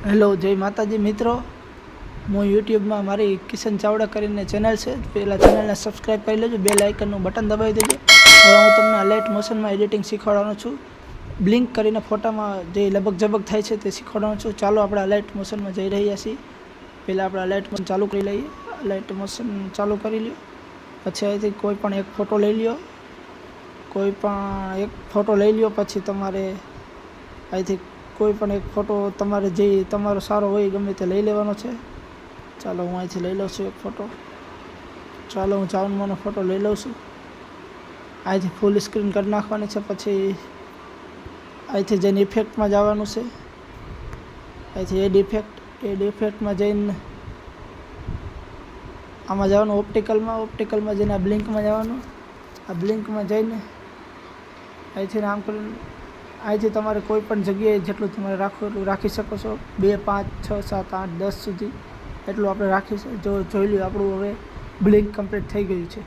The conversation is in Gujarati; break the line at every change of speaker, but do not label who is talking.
હેલો, જય માતાજી મિત્રો. હું યુટ્યુબમાં મારી કિશન ચાવડા કરીને ચેનલ છે, પહેલાં ચેનલને સબસ્ક્રાઈબ કરી લેજો, બેલ આઇકનનું બટન દબાવી દેજો. હવે હું તમને અલાઇટ મોશનમાં એડિટિંગ શીખવાડવાનો છું. બ્લિંક કરીને ફોટામાં જે લબક ઝબક થાય છે તે શીખવાડવાનો છું. ચાલો આપણે અલાઇટ મોશનમાં જઈ રહ્યા છીએ. પહેલાં આપણે અલાઇટ મોશન ચાલુ કરી લઈએ. અલાઇટ મોશન ચાલુ કરી લ્યો. પછી અહીંથી કોઈ પણ એક ફોટો લઈ લ્યો. પછી તમારે અહીંથી કોઈ પણ એક ફોટો તમારે જે તમારો સારો હોય ગમે તે લઈ લેવાનો છે. ચાલો હું અહીંથી લઈ લઉં છું એક ફોટો. ચાલો હું ચાવનમાંનો ફોટો લઈ લઉં છું. અહીંથી ફૂલ સ્ક્રીન કરી નાખવાની છે. પછી અહીંથી જઈને ઇફેક્ટમાં જવાનું છે. અહીંથી એડ ઇફેક્ટમાં જઈને આમાં જવાનું ઓપ્ટિકલમાં જઈને આ બ્લિંકમાં જવાનું. આ બ્લિંકમાં જઈને અહીંથી આમ કરીને અહીંથી તમારે કોઈ પણ જગ્યાએ જેટલું તમારે રાખવું એટલું રાખી શકો છો. 2, 5, 6, 7, 8, 10 સુધી એટલું આપણે રાખીશું. જોઈ લો આપણું હવે બ્લિંક કમ્પ્લીટ થઈ ગયું છે.